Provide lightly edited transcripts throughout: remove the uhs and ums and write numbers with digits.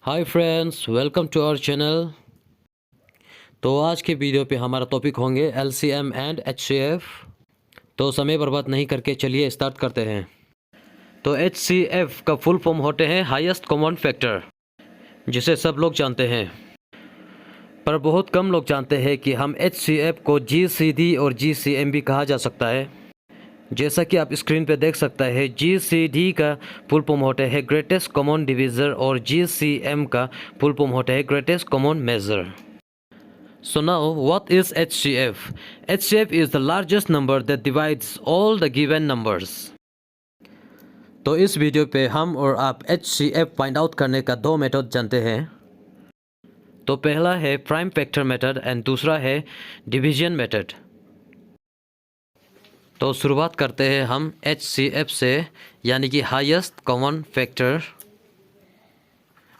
Hi friends, welcome to our channel. तो आज के वीडियो पे हमारा टॉपिक होंगे एलसीएम एंड एचसीएफ। तो समय बर्बाद नहीं करके चलिए स्टार्ट करते हैं। तो एचसीएफ का फुल फॉर्म होते हैं हाईएस्ट कॉमन फैक्टर, जिसे सब लोग जानते हैं। पर बहुत कम लोग जानते हैं कि हम एचसीएफ को जीसीडी और जीसीएम भी कहा जा सकता है। जैसा कि आप स्क्रीन पे देख सकते हैं, जीसीडी का फुल फॉर्म होता है ग्रेटेस्ट कॉमन डिवीज़र और जीसीएम का फुल फॉर्म होता है greatest common measure. So now, what is HCF? HCF is the largest number that divides all the given numbers. तो इस वीडियो पे हम और आप HCF फाइंड आउट करने का दो मेथड जानते हैं। तो पहला है प्राइम फैक्टर मेथड एंड दूसरा है डिवीजन मेथड। तो शुरुआत करते हैं हम HCF से, यानी कि highest common factor.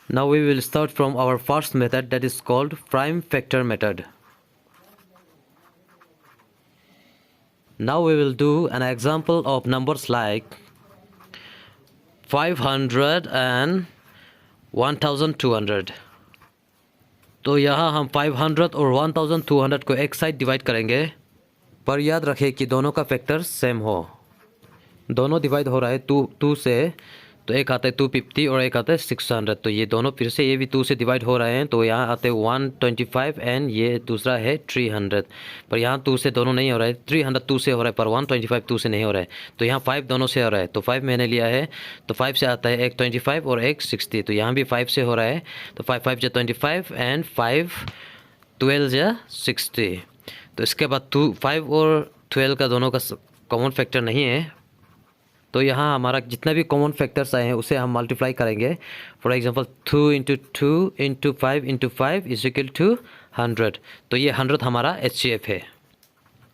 Now we will start from our first method, that is called prime factor method. Now we will do an example of numbers like 500 and 1200. तो यहाँ हम 500 और 1200 को एक साइड डिवाइड करेंगे, पर याद रखें कि दोनों का फैक्टर सेम हो। दोनों डिवाइड हो रहा है टू से, तो एक आता है 250 और एक आता है 600। तो ये दोनों फिर से ये भी 2 से डिवाइड हो रहे हैं, तो यहाँ आते हैं 125 एंड ये दूसरा है 300। पर यहाँ 2 से दोनों नहीं हो रहा है, 300 2 से हो रहा है पर 125 2 से नहीं हो रहा है। तो यहाँ 5 दोनों से हो रहा है, तो 5 मैंने लिया है। तो 5 से आता है एक 25 और एक 60, तो यहाँ भी 5 से हो रहा है। तो 5 5 जा 25 एंड 5 12 जा 60। तो इसके बाद 5 और 12 का दोनों का कॉमन फैक्टर नहीं है, तो यहाँ हमारा जितना भी कॉमन फैक्टर्स आए हैं उसे हम मल्टीप्लाई करेंगे। For example 2 into 2 into 5 into 5 is equal to 100। तो ये 100 हमारा एचसीएफ है।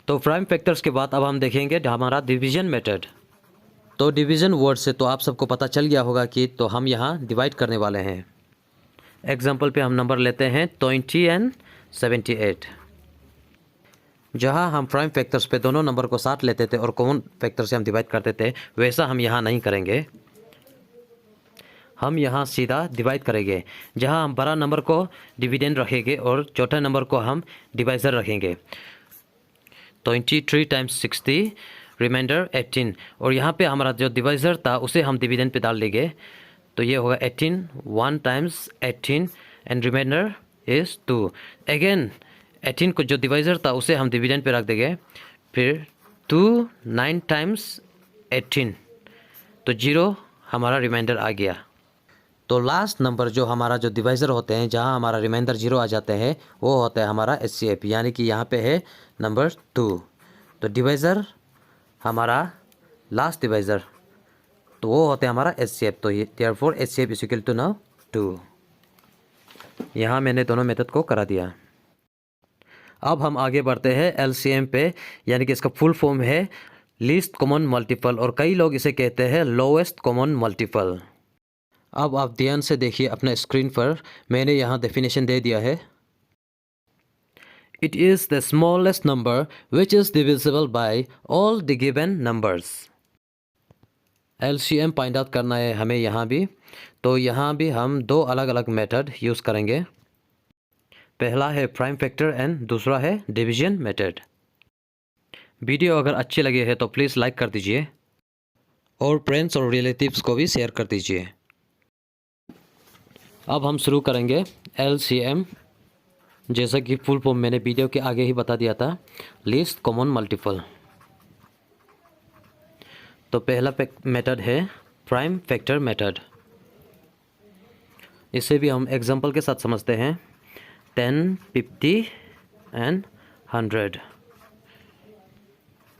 तो प्राइम फैक्टर्स के बाद अब हम देखेंगे हमारा डिवीजन मेथड। तो डिवीजन वर्ड से तो आप सबको पता चल गया होगा कि तो हम यहाँ डिवाइड करने वाले हैं। एग्जाम्पल पे हम नंबर लेते हैं 20 एंड 78। जहाँ हम प्राइम फैक्टर्स पे दोनों नंबर को साथ लेते थे और कॉमन फैक्टर से हम डिवाइड करते थे, वैसा हम यहाँ नहीं करेंगे। हम यहाँ सीधा डिवाइड करेंगे, जहाँ हम बड़ा नंबर को डिविडेंड रखेंगे और छोटा नंबर को हम डिवाइज़र रखेंगे। 23 टाइम्स 60 रिमाइंडर 18, और यहाँ पे हमारा जो डिवाइज़र था उसे हम डिविडेंड पे डाल देंगे। तो ये होगा 18 1 times 18 and remainder is 2। Again 18 को जो डिवाइज़र था उसे हम डिविडेंड पे रख देंगे। फिर 2 9 टाइम्स 18, तो 0 हमारा रिमाइंडर आ गया। तो लास्ट नंबर जो हमारा जो डिवाइज़र होते हैं, जहां हमारा रिमाइंडर 0 आ जाते हैं, वो होता है हमारा एचसीएफ, यानी कि यहाँ पे है नंबर 2। तो डिवाइज़र हमारा लास्ट डिवाइज़र, तो वो होते हैं हमारा एचसीएफ। तो ये therefore HCF is equal to now 2। यहाँ मैंने दोनों मेथड को करा दिया। अब हम आगे बढ़ते हैं एलसीएम पे, यानी कि इसका फुल फॉर्म है लीस्ट कॉमन मल्टीपल, और कई लोग इसे कहते हैं लोएस्ट कॉमन मल्टीपल। अब आप ध्यान से देखिए अपने स्क्रीन पर, मैंने यहाँ डेफिनेशन दे दिया है। It is the smallest number which is divisible by all the given numbers. LCM find out करना है हमें यहाँ भी। तो यहाँ भी हम दो अलग अलग मेथड यूज़ करेंगे। पहला है प्राइम फैक्टर एंड दूसरा है डिवीजन मेथड। वीडियो अगर अच्छी लगी है तो प्लीज़ लाइक कर दीजिए और फ्रेंड्स और रिलेटिव्स को भी शेयर कर दीजिए। अब हम शुरू करेंगे एलसीएम। जैसा कि फुल फॉर्म मैंने वीडियो के आगे ही बता दिया था, लीस्ट कॉमन मल्टीपल। तो पहला मेथड है प्राइम फैक्टर मेथड। इसे भी हम एग्जांपल के साथ समझते हैं। 10 50 एंड 100।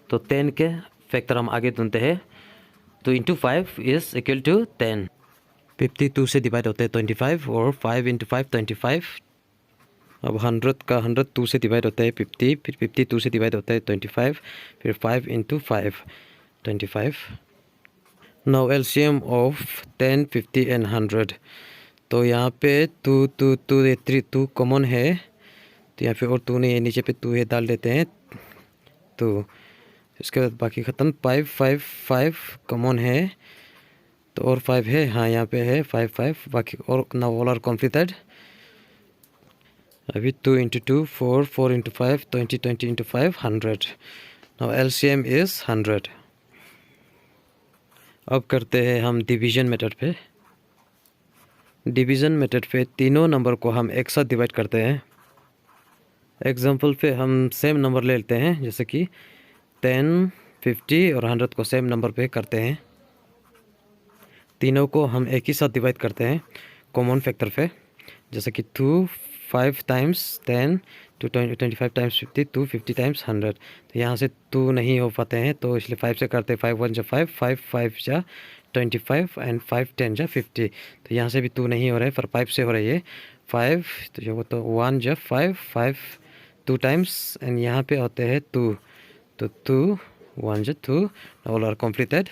तो 10 के फैक्टर हम आगे ढूंढते हैं। तो इंटू 5 इज इक्वल टू 10। 52 से डिवाइड होते हैं 25, और 5 इंटू 5 25। अब 100 का 100 2 से डिवाइड होता है 50, फिर 50 2 से डिवाइड होता है 25, फिर 5 into 5 25। Now LCM of 10 50 and 100। तो यहाँ पे 2 2 2 3 2 कॉमन है, तो यहाँ पे और 2 नहीं है, नीचे पे 2 है, डाल देते हैं। तो इसके बाद बाकी ख़त्म। 5 5 5 कॉमन है, तो और 5 है, हाँ यहाँ पे है 5 5 बाकी और नाउ ऑल आर कंप्लीटेड। अभी 2 into 2 4 4 into 5 20 20 into 5 100। Now LCM is 100। अब करते हैं हम डिवीजन मेथड पे। डिवीज़न मेथड पे तीनों नंबर को हम एक साथ डिवाइड करते हैं। एग्जांपल पे हम सेम नंबर ले लेते हैं, जैसे कि 10 50 और 100 को सेम नंबर पे करते हैं। तीनों को हम एक ही साथ डिवाइड करते हैं कॉमन फैक्टर पे, जैसे कि 2 5 टाइम्स 10 2 25 टाइम्स 50 2 50 टाइम्स 100। तो यहाँ से 2 नहीं हो पाते हैं तो इसलिए 5 से करते हैं। 5 1 जा 5 5 5 जा 25 एंड 5 10 जा 50। तो यहाँ से भी 2 नहीं हो रहा है, पर 5 से हो रही है 5। तो जो वो तो 1 जा 5 5 2 टाइम्स एंड यहाँ पे होते हैं 2। तो 2 1 जा 2। All are completed.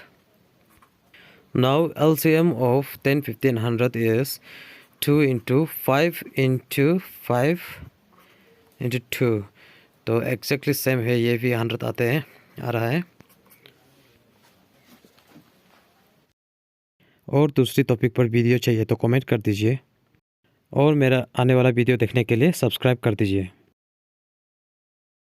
Now LCM of 10 50 and 100 is 2 into 5 into 5 into 2। तो एक्जैक्टली सेम है, ये भी 100 आते हैं, आ रहा है। और दूसरी टॉपिक पर वीडियो चाहिए तो कमेंट कर दीजिए, और मेरा आने वाला वीडियो देखने के लिए सब्सक्राइब कर दीजिए।